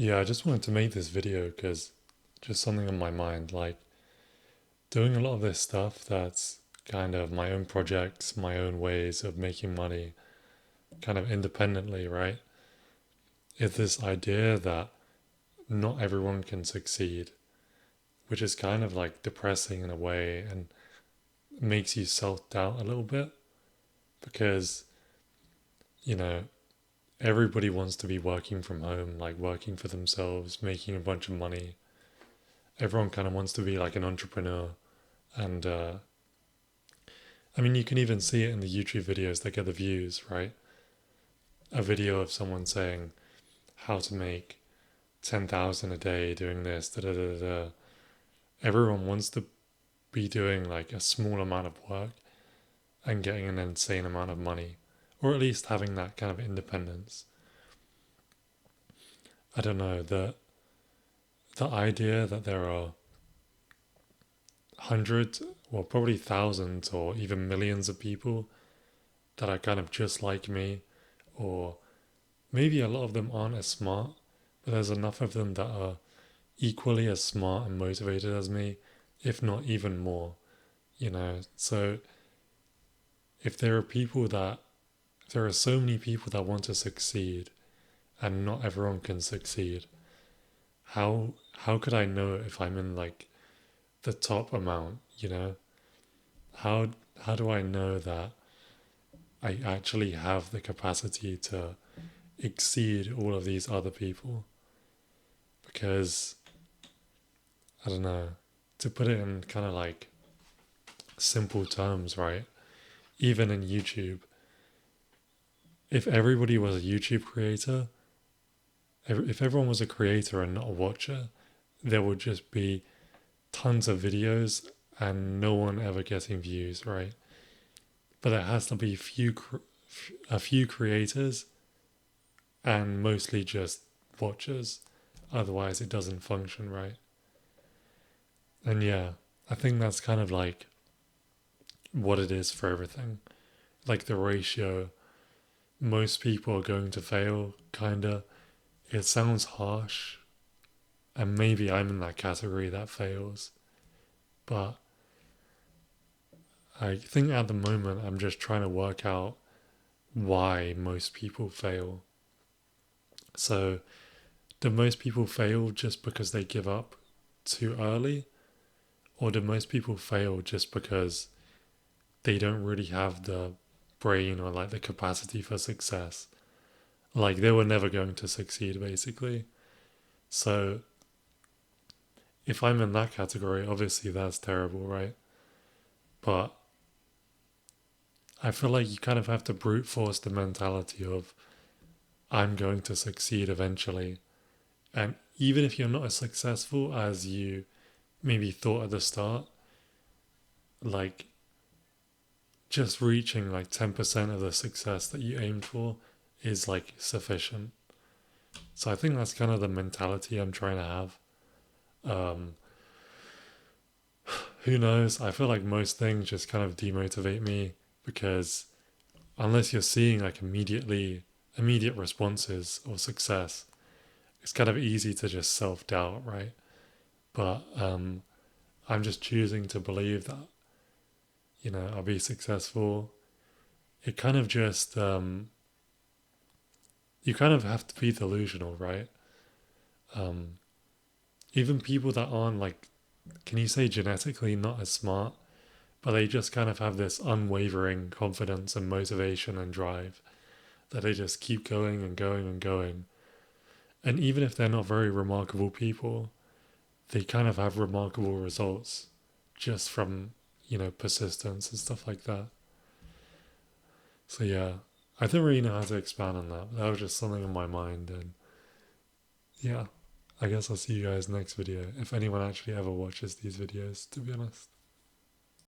Yeah, I just wanted to make this video because just something on my mind, like doing a lot of this stuff that's kind of my own projects, my own ways of making money, kind of independently, right? Is this idea that not everyone can succeed, which is kind of like depressing in a way and makes you self doubt a little bit because, you know, everybody wants to be working from home, like working for themselves, making a bunch of money. Everyone kind of wants to be like an entrepreneur. And I mean, you can even see it in the YouTube videos that get the views, right? A video of someone saying how to make 10,000 a day doing this, da da da da. Everyone wants to be doing like a small amount of work and getting an insane amount of money, or at least having that kind of independence. I don't know, the idea that there are hundreds, well, probably thousands or even millions of people that are kind of just like me, or maybe a lot of them aren't as smart, but there's enough of them that are equally as smart and motivated as me, if not even more, you know. So if there are people that, if there are so many people that want to succeed and not everyone can succeed, how could I know if I'm in like the top amount, you know? How how do I know that I actually have the capacity to exceed all of these other people? Because I don't know, to put it in kind of like simple terms, right? Even in YouTube, if everybody was a YouTube creator, if everyone was a creator and not a watcher, there would just be tons of videos and no one ever getting views, right? But there has to be a few creators and mostly just watchers. Otherwise, it doesn't function right. And yeah, I think that's kind of like what it is for everything. Like the ratio, most people are going to fail, kinda. It sounds harsh, and maybe I'm in that category that fails. But I think at the moment I'm just trying to work out why most people fail. So, do most people fail just because they give up too early? Or do most people fail just because they don't really have the brain or like the capacity for success? Like they were never going to succeed basically. So, if I'm in that category, obviously that's terrible, right? But I feel like you kind of have to brute force the mentality of I'm going to succeed eventually. And even if you're not as successful as you maybe thought at the start, like just reaching like 10% of the success that you aimed for is like sufficient. So I think that's kind of the mentality I'm trying to have. Um, who knows? I feel like most things just kind of demotivate me because unless you're seeing like immediate responses or success, it's kind of easy to just self doubt, right? But I'm just choosing to believe that I'll be successful. It kind of just you kind of have to be delusional, right? Um, even people that aren't like, can you say genetically not as smart, but they just kind of have this unwavering confidence and motivation and drive that they just keep going and going and going. And even if they're not very remarkable people, they kind of have remarkable results just from, persistence and stuff like that. So yeah, I don't really know how to expand on that. That was just something on my mind. And yeah, I guess I'll see you guys next video. If anyone actually ever watches these videos, to be honest.